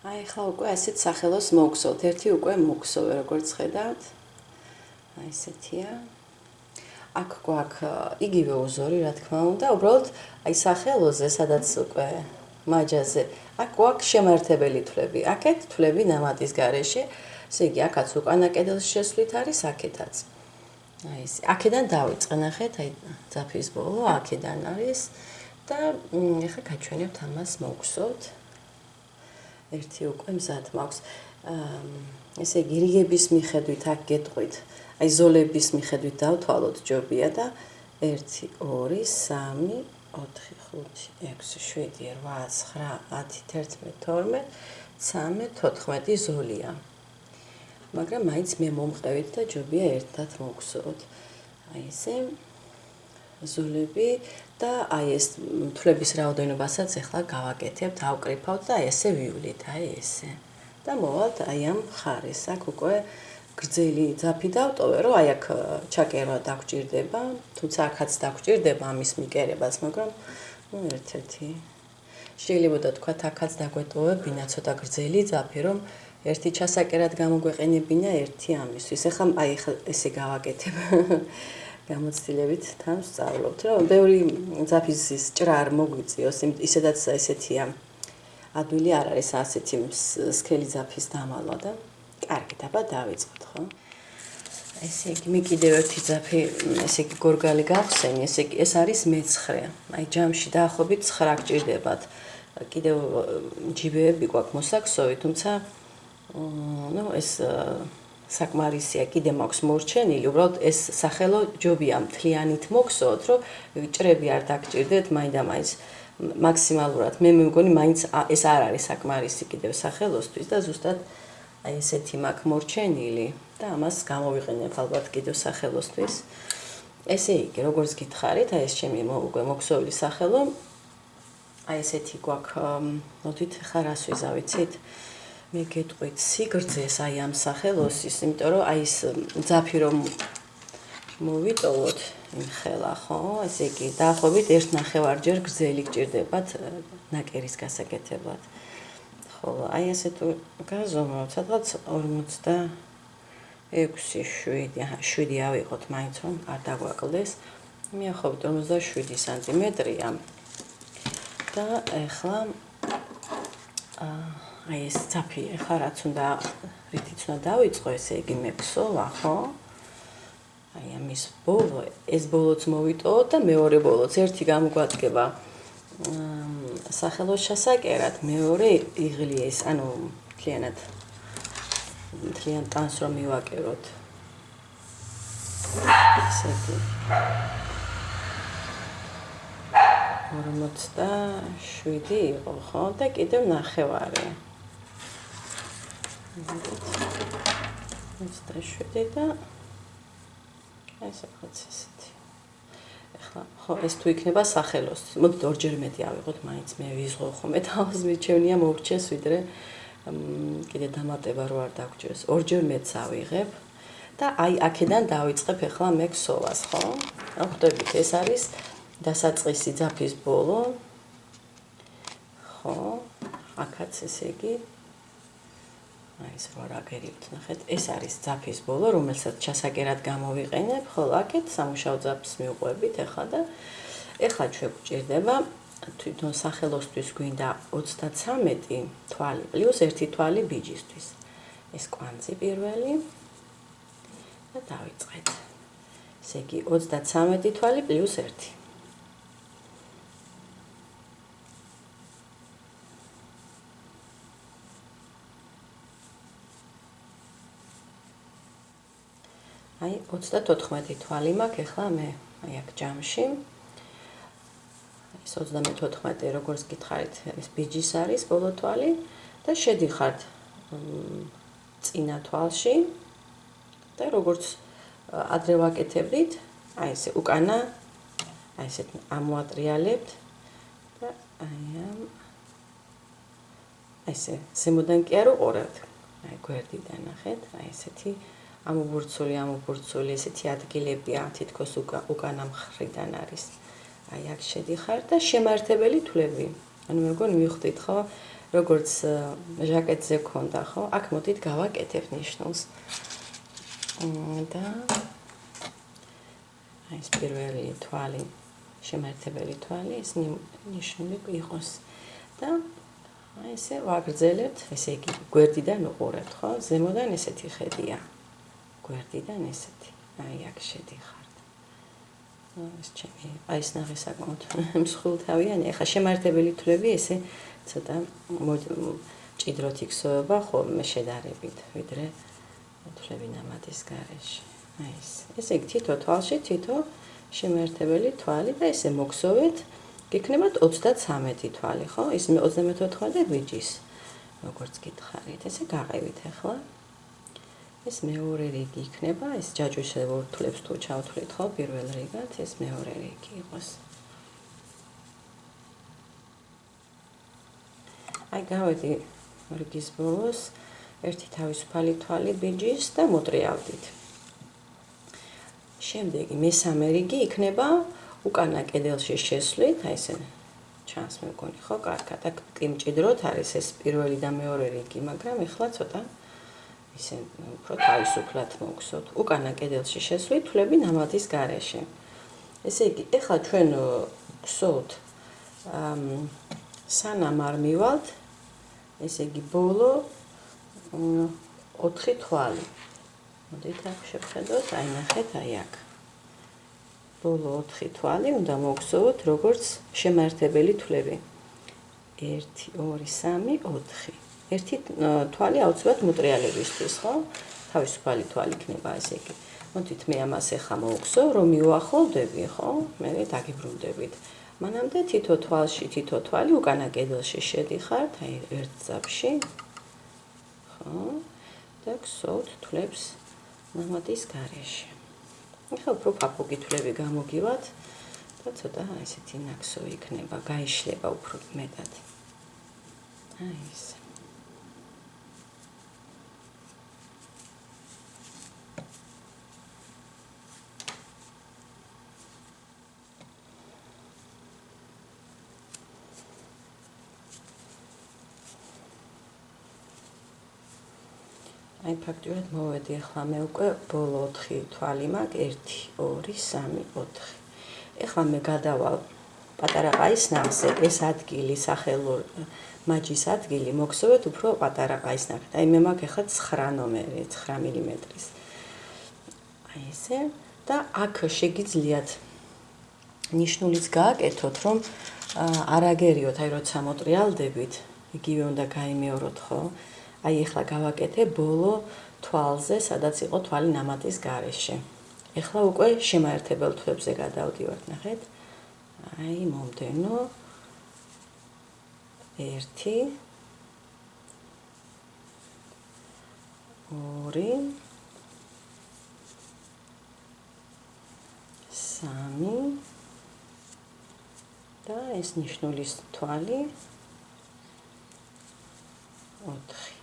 აი ხა უკვე ასეთ სახელოს მოგსოვთ. ერთი უკვე მოგსოვე, როგორც ხედავთ. აი ესეთია. აქ გვაქვს იგივე უზორი, რა თქმა უნდა, უბრალოდ აი სახელოზე, სადაც უკვე მაჯაზე, აქ გვაქვს შემართებელი თვლები. აქეთ თვლები ნამატის გარეშე, ესე იგი, აქაც უკანა კედელში შესვლით არის, აქეთაც. აი ეს, აქედან დავიწყე, ნახეთ, აი ძაფის ბოლო აქედან არის და ეხლა გაჩვენებთ ამას მოგსოვთ. ერთი უკვე მზად მაქვს. ესე იგი, რიგების მიხედვით აქ გეტყვით. აი ზოლების მიხედვით დავთვალოთ ჯობია და 1 2 3 4 5 6 7 8 9 10 11 12 13 14 ზოლია. მაგრამ მაინც მე მომყევით და ჯობია ერთად მოგსოვოთ. აი ესე ზოლები და აი ეს თვლების რაოდენობასაც ახლა გავაკეთებთ, ავკრიფავთ და ესე ვივლით, აი ესე. და მოვალთ აი ამ მხარეს, აქ უკვე გრძელი ძაფი დავტოვე, რომ აი აქ ჩაკერვა დაგჭირდება, თუმცა აქაც დაგჭირდება ამის მიკერებას, მაგრამ ერთ-ერთი შეიძლება და თქვა აქაც დაგვეტოვებინა ცოტა გრძელი ძაფი, რომ ერთი ჩასაკერად გამოგვეყენებინა ერთი ამისთვის. ეხლა აი ესე გავაკეთებ. გამოცდილებით თან ვსწავლობთ, რომ ბევრი ძაფის ჭრა არ მოგვიწიოს, ისედაც ესეთია. ადვილი არ არის ასეთი სქელი ძაფის დამალვა და კარგი, დაბა დავიწყოთ, ხო? ესე იგი, მე კიდევ ერთი ძაფი, ესე იგი, გორგალი გავხსენი, ესე იგი, ეს არის მე-9. აი ჯამში დაახლოებით 9 გჭირდებათ. კიდევ ჯიბეები გვაქვს მოსაქსოვი, თუმცა ეს საკმარისია, კიდე მაქვს მორჩენილი, უბრალოდ ეს სახელო ჯობია მთლიანით მოგსოვოთ, რომ ჭრები არ დაგჭირდეთ მაინდა-მაინც მაქსიმალურად. მე მგონი მაინც ეს არ არის საკმარისი კიდევ სახელოსთვის და ზუსტად აი ესეთი მაქვს მორჩენილი და ამას გამოვიყენებ ალბათ კიდევ სახელოსთვის. ესე იგი, როგორც გითხარით, აი ეს ჩემი უკვე მოგსოვილი სახელო. აი ესეთი გვაქვს, მოდით ხა რას ვიზავიცით? მე გეტყვით სიგრძეს აი ამ სახელოსის, იმიტომ რომ აი ეს ძაფი რომ მოვიტოვოთ იმ ხელა, ხო? ესე იგი, დაახლოებით 1.5-ჯერ გრძელი გჭირდებათ ნაკერის გასაკეთებლად. ხოლო აი ესე თუ გაზომავთ, სადღაც 46-7 ავიღოთ მაინც რომ არ დაგვაკლდეს. მიახლოებით 57 სანტიმეტრია. და ეხლა აი ეს ძაფი, ეხლა რაც უნდა რითიც უნდა დავიწყო, ესე იგი მეგსოვა, ხო? აი ამის ბოლო, ეს ბოლოც მოვიტოვოთ და მეორე ბოლოც. ერთი გამოგვადგება სახელოს ჩასაკერად, მეორე იღლიეს, ანუ მთლიან ტანს რომ მივაკეროთ. ესე იგი 47 იყო, ხო? და კიდევ 9. 27 და აი საკაც ესეთი. ეხლა ხო ეს თუ იქნება სახელოსთვის. მოდით ორჯერ მეტი ავიღოთ, მაინც მე ვიზღო ხოლმე თავს მიჩვენია მოვრჩეს ვიდრე კიდე დამატება რო არ დაგჭიროს. ორჯერ მეტს ავიღებ და აი აქედან დავიწყებ ეხლა მე ქსოვას, ხო? ხვდებით, ეს არის დასაწყისი ძაფის ბოლო. ხო? აქაც ესე იგი აი ეს რა გერიბთ, ნახეთ, ეს არის ძაფის ბოლო, რომელსაც ჩასაკერად გამოვიყენებ, ხოლო აქეთ სამუშაო ძაფს მივყვებით ეხლა და ეხლა ჩვენ გვჭირდება თვითონ სახელოსთვის გვინდა 33 თვალი პლუს 1 თვალი ბიჯისთვის. ეს კვანძი პირველი და დავიწყეთ. ესე იგი 33 თვალი პლუს 1. აი 34 თვალი მაქვს ეხლა მე აი აქ ჯამში. ეს 34 როგორც გითხარით, ეს ბიჯის არის ბოლო თვალი და შედიხართ წინა თვალში და როგორც ადრე ვაკეთებდით, აი ესე უკანა აი ესეთ ამოატრიალებთ და აი ამ ესე ზემოდან კი არ უყურებთ. აი გვერდიდან ნახეთ, აი ესეთი ამობურცული ესეთი ადგილებია, თითქოს უკანა მხრიდან არის. აი აქ შედიხარ და შემართებელი თვლები. ანუ მე მგონი მივხვდით ხო, როგორც ჟაკეტზე გქონდა, ხო? აქ მოდით გავაკეთებ ნიშნულს. და აი ეს პირველი თვალი, შემართებელი თვალი, ეს ნიშნული იყოს და აი ესე ვაგრძელებთ, ესე იგი გვერდიდან უყურებთ, ხო? ზემოდან ესეთი ხედია. გვერდიდან ესეთი. აი აქ შედიხართ. ეს ჩემი აი ეს ნახე საკმაოდ მსხვილთავიანი. ეხლა შემართებელი თვლები ესე ცოტა ჭიდროთ იქსოვება ხოლმე შედარებით, ვიდრე თვლები ნამატის გარეშე. აი ეს. ესე იგი თითო თვალში თითო შემართებელი თვალი და ესე მოგსოვეთ, გიქნებათ 33 თვალი, ხო? ის 34 ბიჯის. როგორც გითხარით, ესე გაყევით ახლა. ეს მეორე რიგი იქნება, ეს ჯაჭვის თვლებს თუ ჩავთვლით, ხო, პირველ რიგად, ეს მეორე რიგი იყოს. აი გავედი რიგის ბოლოს, ერთი თავისუფალი თვალი ბიჯის და მოტრიალდით. შემდეგი მესამე რიგი იქნება უკანა კედელში შესვლით, აი ესე ჩანს მე მგონი, ხო, კარგად. აქ კი მჭიდროდ არის ეს პირველი და მეორე რიგი, მაგრამ ეხლა ცოტა ისე უფრო თავისუფლად მოგხსოვთ. უკანა კედელში შესვლით თვლები ნამატის გარეშე. ესე იგი, ეხლა ჩვენ გსოვთ სანამ არ მივალთ, ესე იგი ბოლო 4 თვალი. მოდით აქ შევხედოთ, აი ნახეთ, აი აქ. ბოლო 4 თვალი უნდა მოგხსოვოთ როგორც შემართებელი თვლები. 1 2 3 4. ერთი თვალი აუცილებლად მოტრიალებისთვის, ხო? თავისუფალი თვალი იქნება, ესე იგი. მოდით მე ამას ახლა მოვხსოვ, რომ მივუახლოვდები, ხო? მე დაგიბრუნდებით. მანამდე თითო თვალში, თითო თვალი უკანა კედელში შედიხართ, აი ერთ ძაბში. ხო? და გსოვთ თვლებს ნამატის გარეშე. ახლა უფრო ფაფუგი თვლები გამოგივათ და ცოტა ესეთი ნაკსო იქნება, გაიშლება უფრო მეტად. აი ეს. აი ფაქტიურად მოვედი ახლა მე უკვე ბოლო 4 თვალი მაქვს 1 2 3 4. ეხლა მე გადავალ პატარა ყაისნახზე, ეს ადგილი სახელურ მაჯის ადგილი მოგხსოვეთ უფრო პატარა ყაისნახით. აი მე მაქვს ახლა 9 ნომერი, 9 მმ-ის. აი ესე და აქ შეგიძლიათ ნიშნულიც გააკეთოთ, რომ არ აგერიოთ, აი როცა მოტრიალდებით, იგივე უნდა გაიმეოროთ, ხო? აი ეხლა გავაკეთე ბოლო თვალზე, სადაც იყო თვალი ნამატის გარეშე. ეხლა უკვე შემაერთებელ თვლებზე გადავდივართ, ნახეთ. აი მომდენო 1 2 3 და ეს ნიშნულის თვალი 4.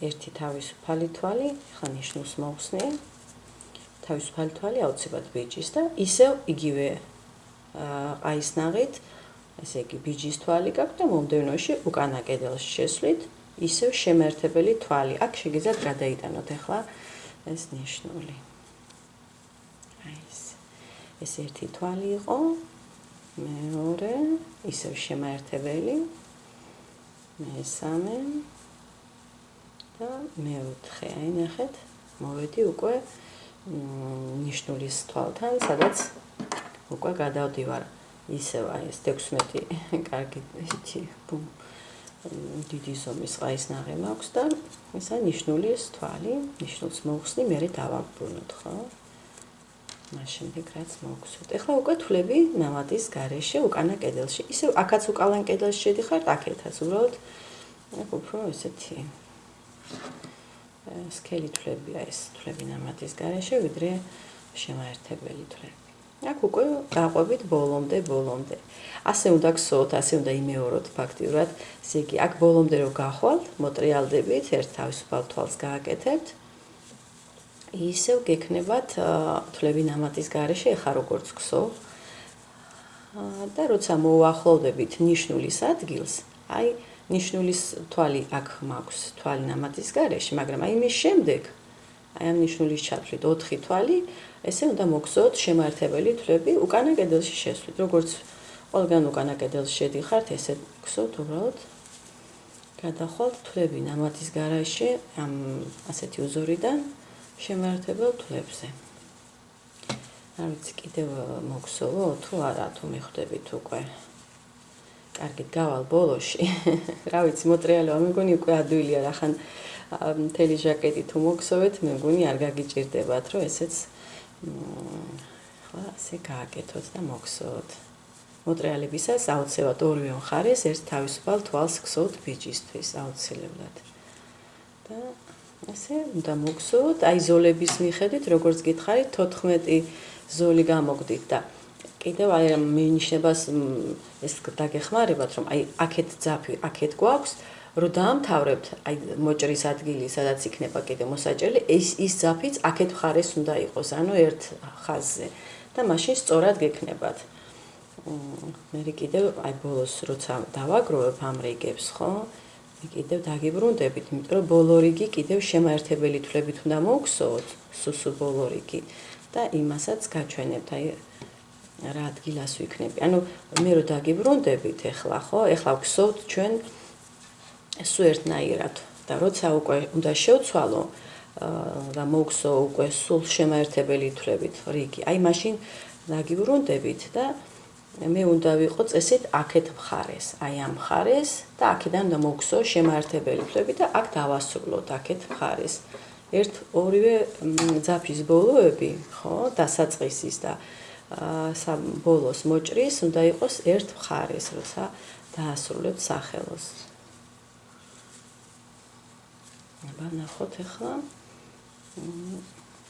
ერთი თავისუფალი თვალი, ხა ნიშნულს მოვხსნი. თავისუფალი თვალი აუცილებლად ბიჯის და ისევ იგივე ყაისნაღით, ესე იგი ბიჯის თვალი გაქვს და მომდევნოში უკანა კედელში შესვლით, ისევ შემერთებელი თვალი. აქ შეგიძლიათ გადაიტანოთ ახლა ეს ნიშნული. აი ეს ერთი თვალი იყო, მეორე, ისევ შემერთებელი, მესამე და მეოთხე. აი ნახეთ, მოვედი უკვე ნიშნულის თვალთან, სადაც უკვე გადავდივარ. ისევ აი ეს 16 კარგი ისეთი დიდი ზომის ყაისნაღი მაქვს და ისა ნიშნულის თვალი, ნიშნულს მოვხსნი, მე დავაბრუნოთ, ხო? მას შემდეგ რაც მოგხსოვთ. ეხლა უკვე თვლები ნამატის გარეშე უკანა კედელში. ისევ აქაც უკანა კედელში შედიხართ, აქეთაც უბრალოდ აქ უფრო ესეთი სქელი თვლებია ეს თვლები ნამატის გარეშე, ვიდრე შემაერთებელი თვლები. აქ უკვე გაყვებით ბოლომდე. ასე უნდა გსოვთ, ასე უნდა იმეოროთ ფაქტიურად. ესე იგი, აქ ბოლომდე რო გახვალთ, მოტრიალდებით, ერთ თავისუფალ თვალს გააკეთებთ. ისევ გექნებათ თვლები ნამატის გარეშე, ეხა როგორც გსოვთ. და როცა მოუახლოვდებით ნიშნულის ადგილს, აი ნიშნულის თვალი აქ მაქვს თვალი ნამატის გარეშე, მაგრამ აი მის შემდეგ აი ამ ნიშნულის ჩათვლით 4 თვალი, ესე უნდა მოგხსოვოთ შემაერთებელი თვლები უკანა კედელში შესვლით. როგორც ყველგან უკანა კედელში შედიხართ, ესე გხსოვთ უბრალოდ გადახვალთ თვლები ნამატის გარეშე ამ ასეთი უზორიდან შემაერთებელ თვლებზე. არ ვიცი კიდევ მოგხსოვო თუ არა, თუ მიხვდებით უკვე. კარგით, გავალ ბოლოში. რა ვიცი, მოტრიალება, მე მგონი უკვე ადვილია, რახან მთელი ჟაკეტი თუ მოგხსოვეთ, მე მგონი არ გაგიჭირდებათ, რომ ესეც ხა ასე გააკეთოთ და მოგხსოვოთ. მოტრიალებისას აუცილებლად ორივე მხარეს ერთ თავისუფალ თვალს გხსოვთ ბიჭისთვის, აუცილებლად. და ესე უნდა მოგხსოვოთ, აი ზოლების მიხედვით, როგორც გითხარით, 14 ზოლი გამოგდით და კიდევ აი ამ მინიშნებას ეს დაგეხმარებათ, რომ აი აქეთ ძაფი, აქეთ გვაქვს, რომ დაამთავრებთ, აი მოჭრის ადგილი, სადაც იქნება კიდე მოსაჭრელი, ის ძაფიც აქეთ მხარეს უნდა იყოს, ანუ ერთ ხაზზე და მაშინ სწორად გექნებათ. მე კიდევ აი ბოლოს როცა დავაგროვებ ამ რიგებს, ხო? მე კიდევ დაგიბრუნდებით, იმიტომ რომ ბოლო რიგი კიდევ შემაერთებელი თვლებით უნდა მოგხსოვოთ, სუსუ ბოლო რიგი და იმასაც გაჩვენებთ, აი რა ადგილას ვიქნები. ანუ მე რო დაგიბრუნდებით ახლა, ხო? ახლა ვგსოვთ ჩვენ სულ ერთნაირად და როცა უკვე უნდა შევცვალო და მოგხსო უკვე სულ შემაერთებელი თვლებით რიგი. აი მაშინ დაგიბრუნდებით და მე უნდა ვიყო წესით აქეთ მხარეს, აი ამ მხარეს და აქედან უნდა მოგხსო შემაერთებელი თვლები და აქ დავასრულოთ აქეთ მხარეს. ორივე ძაფის ბოლოები, ხო, დასაწყისის და ბოლოს მოჭრის უნდა იყოს ერთ მხარეს, როცა დაასრულებთ სახელოს. აბა ნახოთ ახლა.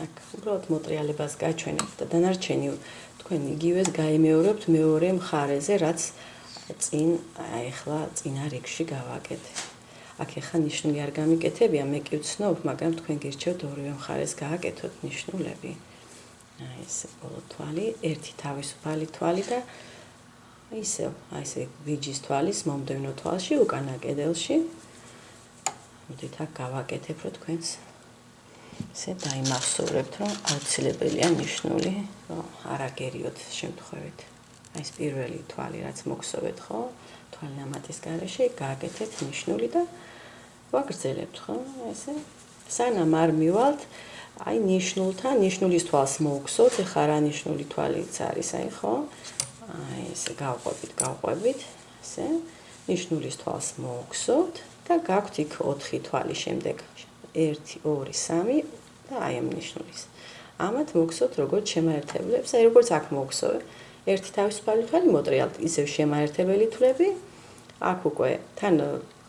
აქ უბრალოდ მოტრიალებას გაჩვენებთ და დანარჩენი თქვენ იგივეს გაიმეორებთ მეორე მხარეზე, რაც წინ ახლა წინა რიგში გავაკეთე. აქ ახლა ნიშნული არ გამიკეთებია, მე კი ვცნობ, მაგრამ თქვენ გირჩევთ ორივე მხარეს გააკეთოთ ნიშნულები. აი ესე ბოლო თვალი, ერთი თავისუფალი თვალი და ისევ, აი ესე ვიჯის თვალის მომდევნო თვალში უკანა კედელში. მოდით აქ გავაკეთებ, რომ თქვენს ესე დაიმახსოვრებთ, რომ აუცილებელია ნიშნული, რომ არ აგერიოთ შემთხვევით. აი ეს პირველი თვალი, რაც მოგხსოვეთ, ხო? თვალი ნამატის გარეშე გააკეთეთ ნიშნული და ვაგრძელებთ, ხო? ესე სანამ არ მივალთ, აი ნიშნულთან, ნიშნულის თვალს მოგხსოვთ, ეხლა რა ნიშნული თვალიც არის, აი ხო? აი ესე გავყვებით, ესე ნიშნულის თვალს მოგხსოვთ და გაქვთ იქ 4 თვალი შემდეგ. 1, 2, 3 და აი ამ ნიშნულის. ამათ მოგხსოვთ როგორც შემაერთებლებს, აი როგორც აქ მოგხსოვე. ერთი თავისუფალი თვალი მოტრიალთ, ისევ შემაერთებელი თვლები. აქ უკვე თან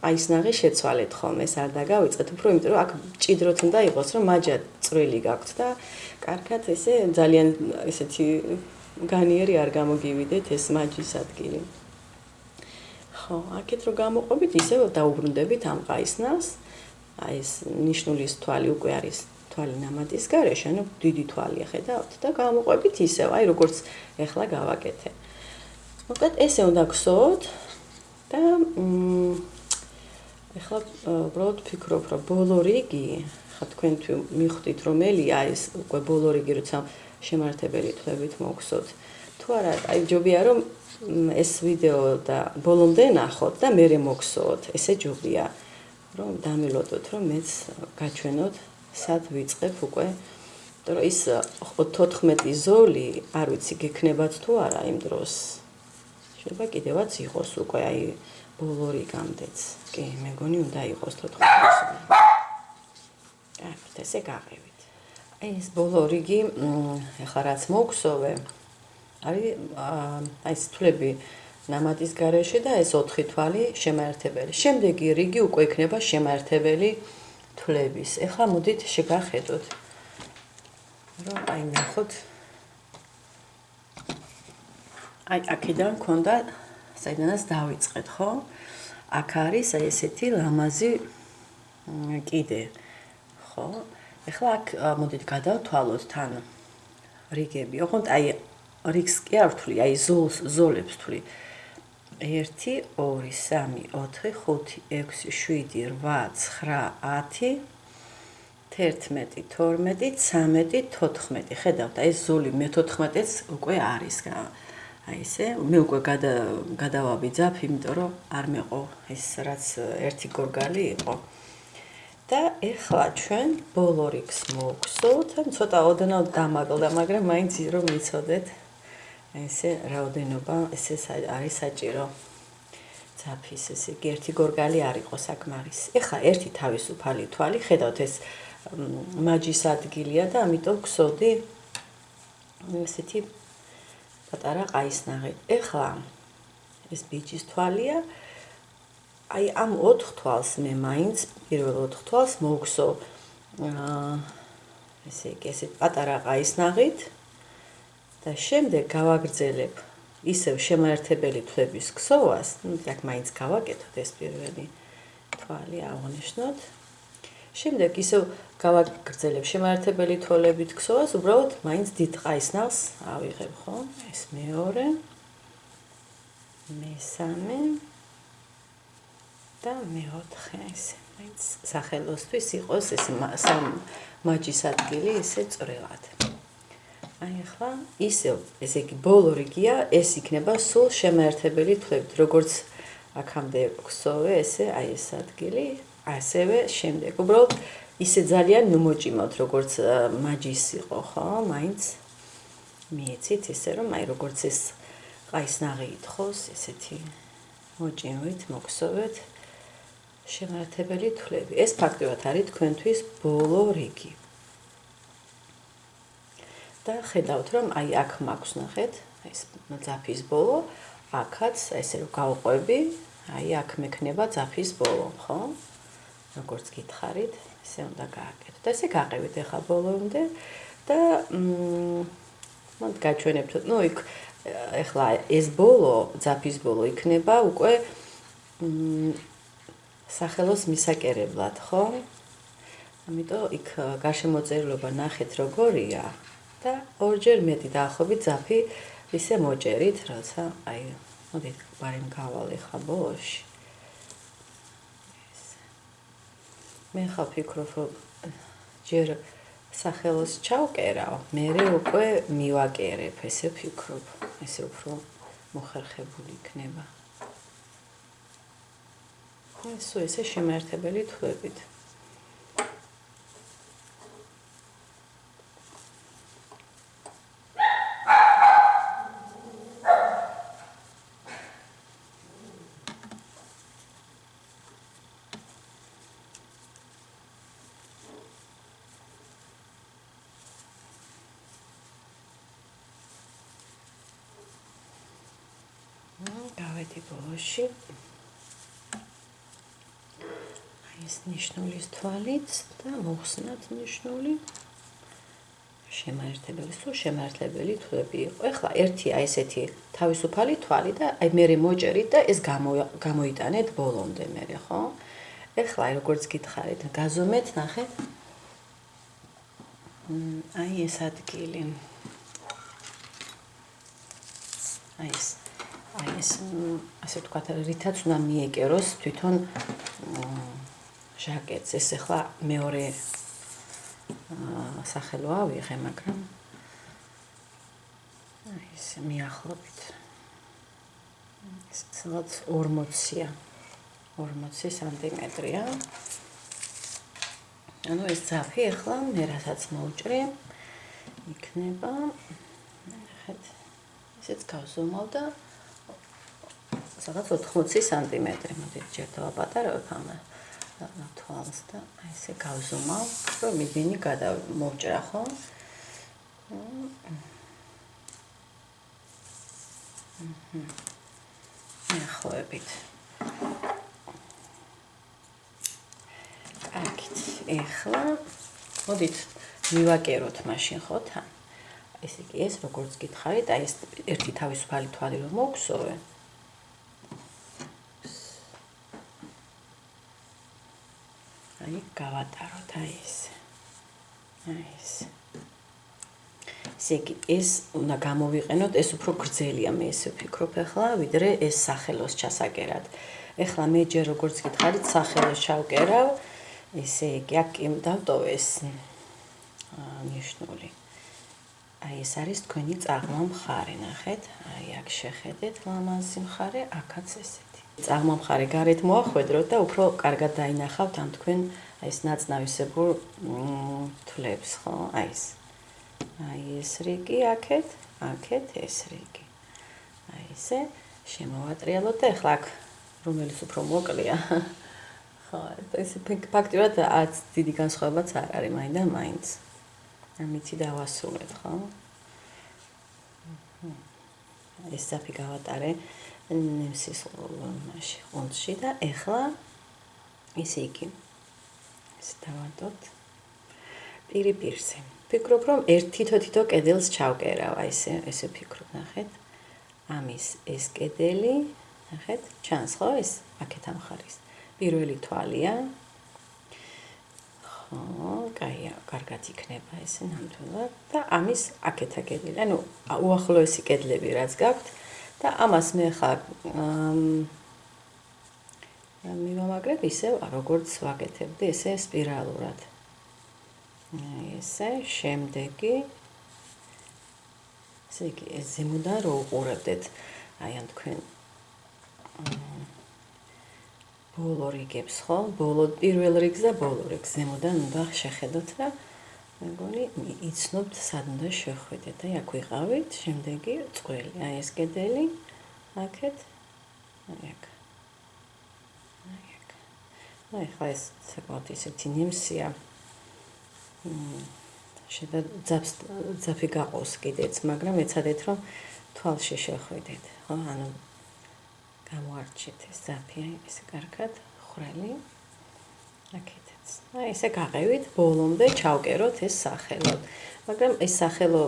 აი ეს ნაღი შეცვალეთ ხომ, ეს არ დაგავიწყეთ, უფრო იმიტომ რომ აქ ჭიდროთ უნდა იყოს, რომ მაჯა წვრილი გაქვთ და კარგად ესე ძალიან ესეთი განიერი არ გამოგივიდეთ ეს მაჯის ადგილი. ხო, აქეთ რო გამოყვებით, ისევ დაუბრუნდებით ამ ყაისნას. აი ეს ნიშნულის თვალი უკვე არის თვალი ნამატის გარეშე, ანუ დიდი თვალია, ხედავთ და გამოყვებით ისევ, აი როგორც ეხლა გავაკეთე. მოკლედ ესე უნდა გხსოვოთ და ეხლა უბრალოდ ვფიქრობ, რომ ბოლო რიგი, ხა თქვენ მიხვდით რომელია ეს უკვე ბოლო რიგი, როცა შემაერთებელი თვლებით მოგხსოვთ. თუ არა, აი ჯობია რომ ეს ვიდეო და ბოლომდე ნახოთ და მერე მოგხსოვოთ. ესე ჯობია, რომ დამილოდოთ, რომ მეც გაჩვენოთ, სად ვიწყებ უკვე. იმიტომ რომ ის 14 ზოლი, არ ვიცი, გექნებათ თუ არა იმ დროს. შეიძლება კიდევაც იყოს უკვე აი ბოლო რიგამდეც. კი, მე მგონი უნდა იყოს 14 ზოლი. ესე გავყევით. აი ეს ბოლო რიგი, ეხლა რაც მოგხსოვე, არის აი ეს თვლები ნამატის გარეშე და ეს 4 თვალი შემაერთებელი. შემდეგი რიგი უკვე იქნება შემაერთებელი თვლების. ეხლა მოდით შეგახედოთ. რომ აი ნახოთ. აი აქედან მქონდა საიდანაც დავიწყეთ, ხო? აქ არის აი ესეთი ლამაზი კიდე. ხო? ეხლა აქ მოდით გადავთვალოთ თან რიგები. ოღონდ აი რიგს კი არ ვთვლი, აი ზოლებს ვთვლი. 1 2 3 4 5 6 7 8 9 10 11 12 13 14 ხედავთ აი ეს ზოლი მე-14-ს უკვე არის აი ესე მე უკვე გადავაბიძაფ იმიტომ რომ არ მეყო ეს რაც ერთი გორგალი იყო და ეხლა ჩვენ ბოლო რიგს მოვხსოვთ ან ცოტა ოდნავ დამაკლდა მაგრამ მაინც რომ მიცოდეთ ესე რაოდენობა ესე არის საჭირო ძაფის ესე ერთი გორგალი არ იყო საკმარის ეხლა ერთი თავისუფალი თვალი ხედავთ ეს მაჯის ადგილია და ამიტომ გსოვდი ესეთი პატარა ყაისნაღი ეხლა ეს ბიჭის თვალია აი ამ 4 თვალს მე მაინც პირველ 4 თვალს მოვხსოვ ესე იგი ესე პატარა ყაისნაღით და შემდეგ გავაგრძელებ ისევ შემაერთებელი თვლების ქსოვას, აქ მაინც გავაკეთოთ ეს პირველი თვალი აღნიშნოთ. შემდეგ ისევ გავაგრძელებ შემაერთებელი თვალებით ქსოვას, უბრალოდ მაინც დიდ ყაისნაღს ავიღებ, ხო? ეს მეორე, მესამე და მეოთხე ესე. მაინც სახელოსთვის იყოს ეს მაჯის ადგილი ესე წვრილად. აი ახლა ისევ ესე იგი ბოლო რიგია ეს იქნება სულ შემაერთებელი თვლებით როგორც აქამდე გვსოვე ესე აი ეს ადგილი ასევე შემდეგ უბრალოდ ისე ძალიან ნუმოჭიმავთ როგორც მაჯის იყო ხო მაინც მიეცით ისე რომ აი როგორც ეს ყაისნაღი ითხოს ესეთი მოჭიმვით მოგსოვეთ შემაერთებელი თვლები ეს ფაქტობრივად არის თქვენთვის ბოლო რიგი და ხედავთ რომ აი აქ მაქვს ნახეთ ეს ძაფის ბოლო აქაც ესე რომ გავყვები აი აქ მექნება ძაფის ბოლო ხო როგორც გითხარით ესე უნდა გააკეთოთ და ესე გაყევით ახლა ბოლომდე და მოდ გაჩვენებთ ნუ იქ ახლა ეს ბოლო ძაფის ბოლო იქნება უკვე სახელოს მისაკერებლად ხო ამიტომ იქ გარშემოწერილობა ნახეთ როგორია და ორჯერ მეტი დაახლოებით ძაფი ისე მოჭერით, როცა აი, მოდით ბარემ გავალ ახლა ბოლოში. მე ხა ფიქრობ, რომ ჯერ სახელოს ჩავკერავ, მერე უკვე მივაკერებ, ესე ფიქრობ, ესე უფრო მოხერხებული იქნება. ესო ესე შემაერთებელი თვლებით. გავედი ბოლოში. ეს ნიშნულის თვალით და მოხსნათ ნიშნული. შემაერთებელი, სულ შემაერთებელი თვლები იყო. ეხლა ერთი აი ესეთი თავისუფალი თვალი და აი მერე მოჭერით და ეს გამოიტანეთ ბოლომდე მერე, ხო? ეხლა აი როგორც გითხარით, გაზომეთ, ნახეთ. აი ეს ადგილი. აი ეს ასე ვთქვათ, რითაც უნდა მიეკეროს თვითონ ჟაკეტს. ეს ახლა მეორე სახელო ავიღე, მაგრამ აი ეს მიახლოებით. ეს სადაც 40-ია. 40 სანტიმეტრია. ანუ ეს ძაფი ახლა მე რასაც მოვჭრი, იქნება ნახეთ. ესეც გავზომავ და სადაც 80 სანტიმეტრი. მოდით ჯერ დავაპატარავებ ამ თვალს და აი ესე გავზომავ, რომ მიდინი გადამოვჭრა, ხო? მიახლოებით. აქეთ ეხლა მოდით მივაკეროთ მაშინ ხო თან. ესე იგი ეს როგორც გითხარით, აი ეს ერთი თავისუფალი თვალი რომ მოგხსოვე. აი გავატაროთ აი ეს. აი ეს. ესე იგი, ეს უნდა გამოვიყენოთ, ეს უფრო გრძელია, მე ესე ვფიქრობ ახლა, ვიდრე ეს სახელოს ჩასაკერად. ეხლა მე ჯერ როგორც გითხარით, სახელოს ჩავკერავ, ესე იგი, აქ დავტოვე ეს ნიშნული. აი ეს არის თქვენი წაღმა მხარე, ნახეთ? აი აქ შეხედეთ ლამაზი მხარე, აქაც ესეთი. წაღმა მხარე გარეთ მოახვედროთ და უფრო კარგად დაინახავთ ამ თქვენ აი ეს ნაცნავისებურ თვლებს, ხო? აი ეს. აი ეს რიგი აქეთ, აქეთ ეს რიგი. აი ესე შემოვატრიალოთ და ახლა აქ რომელიც უფრო მოკლეა. ხო, ეს ფაქტიურად არც დიდი განსხვავებაც არ არის, მაინც და მაინც. ამითი დავასრულეთ, ხო? ეს საფი გავატარე ნემსის მაში ყუნწში და ახლა ისე იგი. ეს დავარდოთ პირზე. ფიქრობ, რომ თითო კედელს ჩავკერავ, აი ესე ფიქრობ, ნახეთ. ამის ეს კედელი, ნახეთ, ჩანს ხო ეს აქეთ ამ ხარის. პირველი თვალია. ხო, კაია, კარგად იქნება ესე ნამდვილად და ამის აქეთა კედელი. ანუ უახლოესი კედლები რაც გაქვთ და ამას მე ხა მივამაგრებ ისევ როგორც ვაკეთებდი ესე სპირალურად. ესე შემდეგი ესე იგი ეს ზემოდან რო უყურებდეთ აი ამ თქვენ ბოლო რიგებს ხო? პირველ რიგს და ბოლო რიგს ზემოდან უნდა შეხედოთ და მეგონი იცნობთ სად უნდა შეხვიდეთ. აი აქ ვიყავით, შემდეგი წყვილი. აი ეს კედელი, აქეთ, აი აქ. აი აქ. აი ხა ეს საკმაოდ ისეთი ნიმსია. შედა ძაფი გაყოს კიდეც, მაგრამ ეცადეთ რომ თვალში შეხვიდეთ, ხო? ანუ გამოარჩეთ ეს ძაფი, ესე კარგად, ხვრელი. აქეთაც. აი ესე გაყევით, ბოლომდე ჩავკეროთ ეს სახელო. მაგრამ ეს სახელო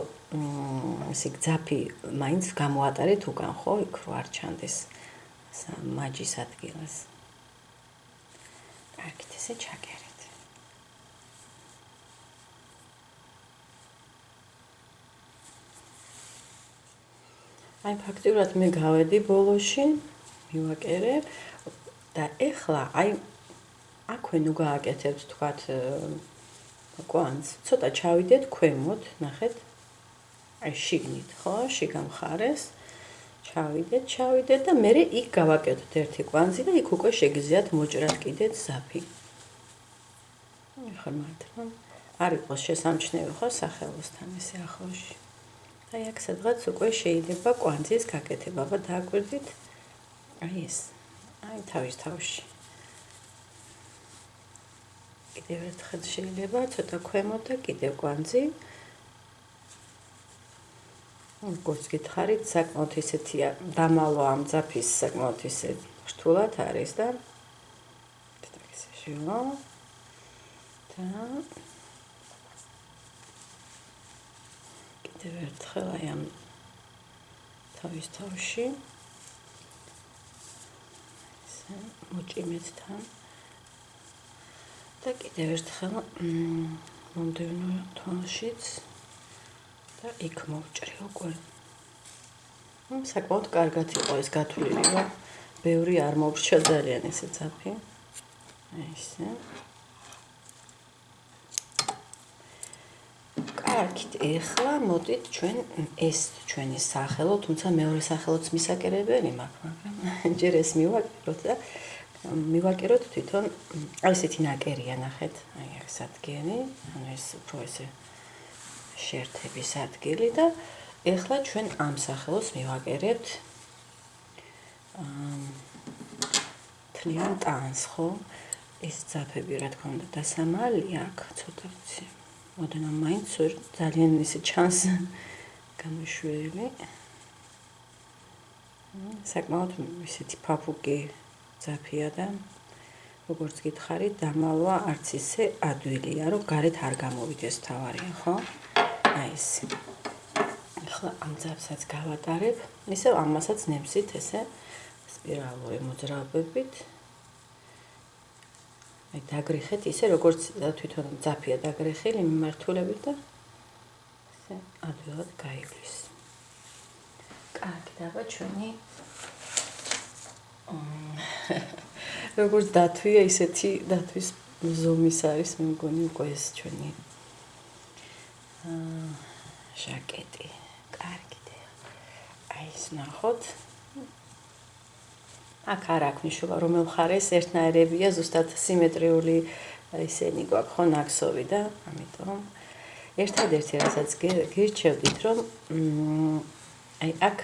ესე ძაფი მაინც გამოატარეთ უკან, ხო? იქ რო არ ჩანდეს მაჯის ადგილას. კარგით, ესე ჩაგერეთ. აი ფაქტიურად მე გავედი ბოლოში, მივაკერებ და ეხლა აი აქვე ნუ გააკეთებთ თქვათ კვანძს, ცოტა ჩავიდეთ ქვემოთ, ნახეთ. აი შიგნით, ხო? შიგა მხარეს ჩავიდეთ და მე იქ გავაკეთოთ ერთი კვანძი და იქ უკვე შეგიძლიათ მოჭრათ კიდეც ზაფი. ახლა მართლა არ იყოს შესამჩნევი ხო სახელოსთან ესე ახლოში. აი აქ სადღაც უკვე შეიძლება კვანძის გაკეთება, აბა დააკვირდით. აი ეს. აი თავის თავში. კიდევ ერთხელ შეიძლება ცოტა ქვემოთ და კიდევ კვანძი. როგორც გითხარით, საკმაოდ ისეთია დამალვა ამ ძაფის საკმაოდ ისე რთულად არის და ესე შევა და კიდევ ერთხელ აი ამ თავის თავში ესე მოჭიმეთ თან და კიდევ ერთხელ მომდევნო თვალშიც და იქ მოვჭრი უკვე. საკმაოდ კარგად იყო ეს გათვლილი, რომ ბევრი არ მოვრჩა ძალიან ესე ძაფი. ესე. კარგით, ეხლა მოდით ჩვენ ეს ჩვენი სახელო, თუმცა მეორე სახელოც მისაკერებელი მაქვს, მაგრამ ჯერ ეს მივაკეროთ და მივაკეროთ თვითონ აი ესეთი ნაკერია, ნახეთ, აი ეს ადგილი, ანუ ეს უფრო ესე შეერთების ადგილი და ეხლა ჩვენ ამ სახელოს მივაკერებთ თლიან ტანს, ხო? ეს ძაფები რა თქმა უნდა დასამალია აქ ცოტა ვიცი. მოდენა მაინც ძალიან ისე ჩანს გამოშველი. საკმაოდ ისეთი ფაფუკი ძაფია და როგორც გითხარით, დამალვა არც ისე ადვილია, რომ გარეთ არ გამოვიდეს თავარია, ხო? აი ეს. ახლა ამ ძაფსაც გავატარებ, ისევ ამასაც ნემსით ესე სპირალური მოძრაობებით. აი დაგრიხეთ ისე როგორც თვითონ ძაფია დაგრეხილი მიმართულებით და ესე ადვილად გაივლის. კარგი, დაბა ჩვენი როგორც დათვია, ისეთი დათვის ზომის არის, მე მგონი უკვე ეს ჩვენი ჟაკეტი. კარგი და აი ეს ნახოთ. აქ არ აქვს მნიშვნელობა რომელ მხარეს ერთნაირებია, ზუსტად სიმეტრიული ისენი გვაქვს ხო ნაკსოვი და ამიტომ ერთადერთი რასაც გირჩევდით რომ აი აქ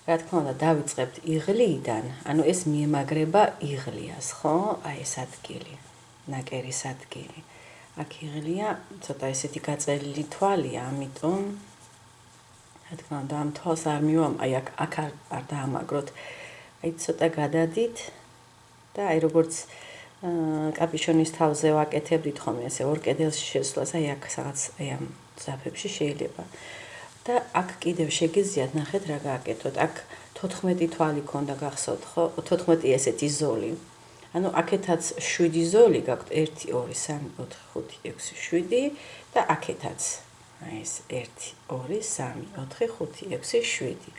რა თქმა უნდა დავიწყებთ იღლიიდან, ანუ ეს მიემაგრება იღლიას, ხო? აი ეს ადგილი, ნაკერის ადგილი. აქ იღლია, ცოტა ესეთი გაწელილი თვალია, ამიტომ რა თქმა უნდა ამ თვალს არ მივამ, აი აქ არ დაამაგროთ. აი ცოტა გადადით და აი როგორც კაპიშონის თავზე ვაკეთებდით ხოლმე ესე ორ კედელში შესვლას, აი აქ რაღაც აი ამ ზაფებში შეიძლება. და აქ კიდევ შეგიძლიათ ნახეთ რა გააკეთოთ. აქ 14 თვალი ქონდა გახსოვთ, ხო? 14 ესეთი ზოლი. ანუ აქეთაც 7 ზოლი გაქვთ 1 2 3 4 5 6 7 და აქეთაც აი ეს 1 2 3 4 5 6 7.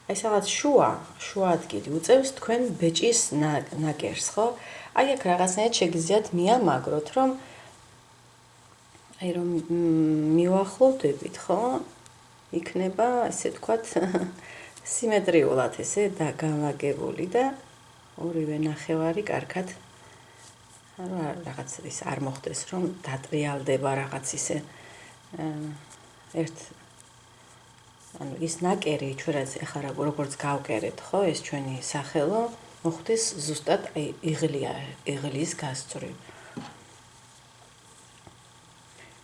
აი სადაც შუა ადგილი უწევს თქვენ ბეჭის ნაკერს, ხო? აი აქ რაღაცნაირად შეგიძლიათ მიამაგროთ, რომ აი რომ მივახლოვდებით, ხო? იქნება, ესე თქვათ, სიმეტრიულად ესე და განლაგებული და ორივე ნახევარი კარგად ანუ რაღაც ის არ მოხდეს, რომ დატრიალდება რაღაც ისე ანუ ის ნაკერი ჩვენ ახლა როგორც გავკერეთ, ხო, ეს ჩვენი სახელო მოხდეს ზუსტად აი იღლიის გასწვრივ.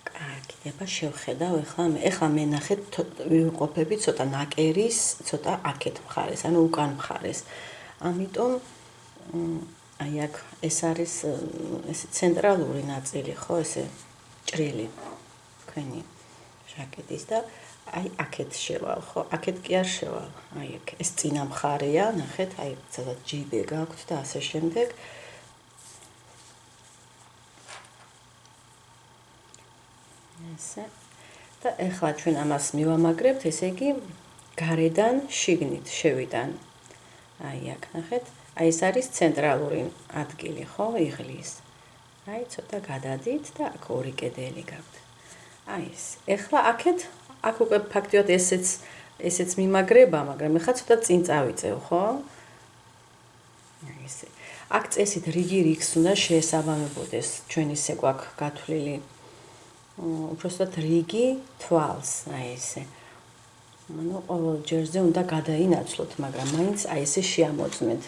კარგი, აბა შევხედავ ახლა მე ნახეთ ვიმყოფები ცოტა ნაკერის, ცოტა აქეთ მხარეს, ანუ უკან მხარეს. ამიტომ აი აქ ეს არის ესე ცენტრალური ნაწილი, ხო, ესე ჭრილი თქვენი ჟაკეტის და აი აქეთ შევალ, ხო? აქეთ კი არ შევალ. აი აქ ეს წინა მხარეა, ნახეთ, აი სადაც ჯიბე გაქვთ და ასე შემდეგ. ესე და ეხლა ჩვენ ამას მივამაგრებთ, ესე იგი გარედან შიგნით შევიდან. აი აქ ნახეთ, აი ეს არის ცენტრალური ადგილი, ხო, იღლიის. აი ცოტა გადადით და აქ ორი კედელი გაქვთ. აი ეს. ეხლა აქ უკვე ფაქტიურად ესეც მიმაგრება, მაგრამ ეხლა ცოტა წინ წავიწევ, ხო? აი ესე. აქ წესით რიგი რიგს უნდა შეესაბამებოდეს, ჩვენ ისე გვაქვს გათვლილი. უბრალოდ რიგი თვალს, აი ესე. ანუ ყოველ ჯერზე უნდა გადაინაცვლოთ, მაგრამ მაინც აი ესე შეამოწმეთ.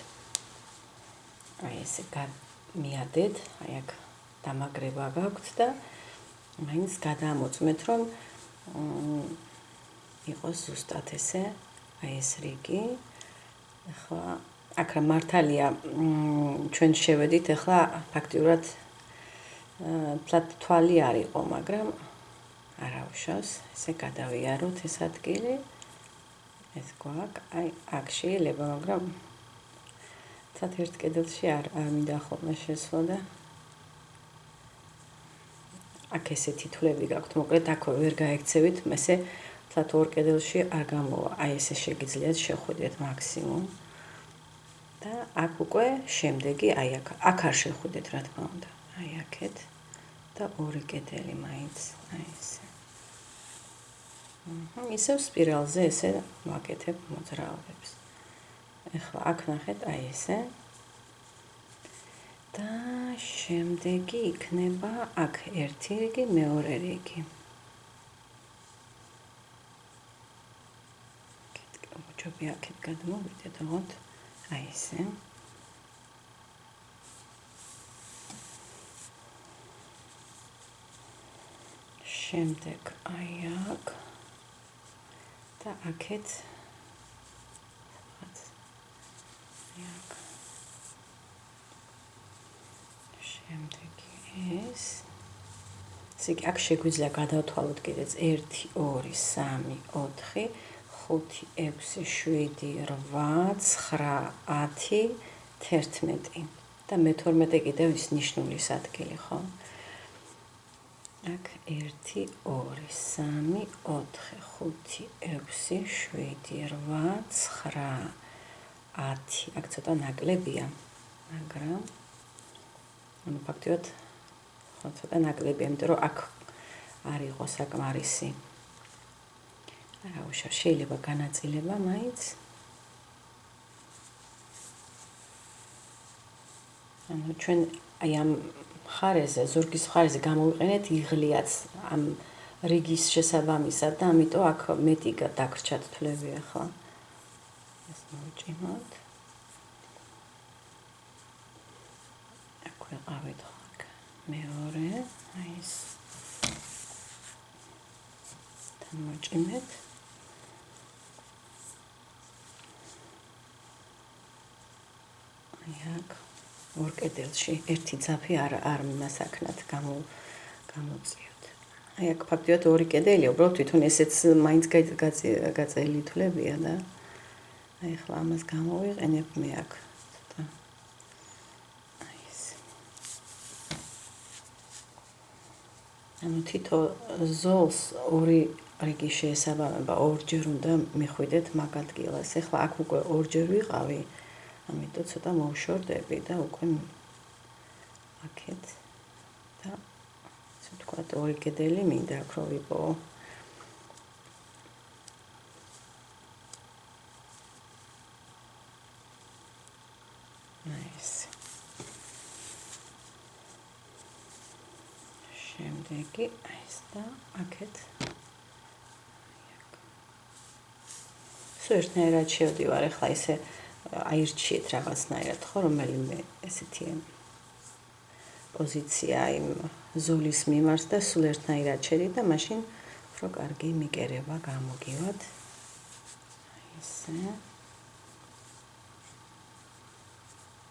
აი ესე მიადეთ, აი აქ დამაგრება გაქვთ და მაინც გადაამოწმეთ, რომ იყოს ზუსტად ესე, აი ეს რიგი. ახლა აქ რა მართალია ჩვენ შევედით, ახლა ფაქტიურად თვალი არ იყო, მაგრამ არა უშავს, ესე გადავიაროთ ეს ადგილი. ეს გვაქვს, აი აქ შეიძლება, მაგრამ თათ ერთ კედელში არ მინდა ხოლმე შესვლა და აქ ესეთი თვლები გაქვთ, მოკლედ აქ ვერ გაექცევით, ესე თათ ორ კედელში არ გამოვა. აი ესე შეგიძლიათ შეხვიდეთ მაქსიმუმ. და აქ უკვე შემდეგი, აი აქ არ შეხვიდეთ, რა თქმა უნდა. აი აქეთ და ორი კედელი მაინც, აი ესე. ისევ სპირალზე ესე ვაკეთებ მოძრაობებს. ეხლა აქ ნახეთ, აი ესე. და შემდეგი იქნება აქ ერთი რიგი, მეორე რიგი. მოჭობი აქეთ გადმოვიდეთ, ოღონდ აი ესე. შემდეგ აი აქ და აქეთ შემდეგი ეს ისე აქ შეგვიძლია გადავთვალოთ კიდეც 1 2 3 4 5 6 7 8 9 10 11 და მე-12 კიდევ ის ნიშნულის ადგილი, ხო? აქ 1 2 3 4 5 6 7 8 9 10 აქ ცოტა ნაკლებია მაგრამ ანუ ფაქტიურად ხო ცოტა ნაკლებია იმიტომ რომ აქ არ იყო საკმარისი რა უშავ შეიძლება განაწილება მაინც ანუ ჩვენ აი ამ ხარეზე ზურგის ხარეზე გამოვიყენეთ იღლიაც ამ რიგის შესაბამისად და ამიტომ აქ მეტი დაგრჩათ თვლები ახლა ეს მოვიჭიმოთ აქ ვეყავით ხარ მეორე აი ეს დამოჭიმეთ აი აქ ორ კედელში ერთი ძაფი არ მიმასაქნათ გამოწიოთ. აი აქ ფაქტიურად ორი კედელი, უბრალოდ თვითონ ესეც მაინც გაწელი თვლებია და აი ახლა ამას გამოვიყენებ მე აქ ცოტა. აი ეს. ანუ თითო ზოლს ორი რიგი შეესაბამება, ორჯერ უნდა მიხვიდეთ მაგ ადგილას. ახლა აქ უკვე ორჯერ ვიყავი. ამიტომ ცოტა მოვშორდები და უკვე აქეთ და ასე ვთქვათ ორი კედელი მინდა აქ რომ ვიპოვო. ეს. შემდეგი ეს და აქეთ სულ ერთნაირად შევდივარ ახლა ესე აირჩიეთ რაღაცნაირად ხო რომელიმე ესეთი პოზიცია იმ ზოლის მიმართ და სულ ერთნაირად შედი და მაშინ უფრო კარგი მიკერება გამოგივათ. აი ესე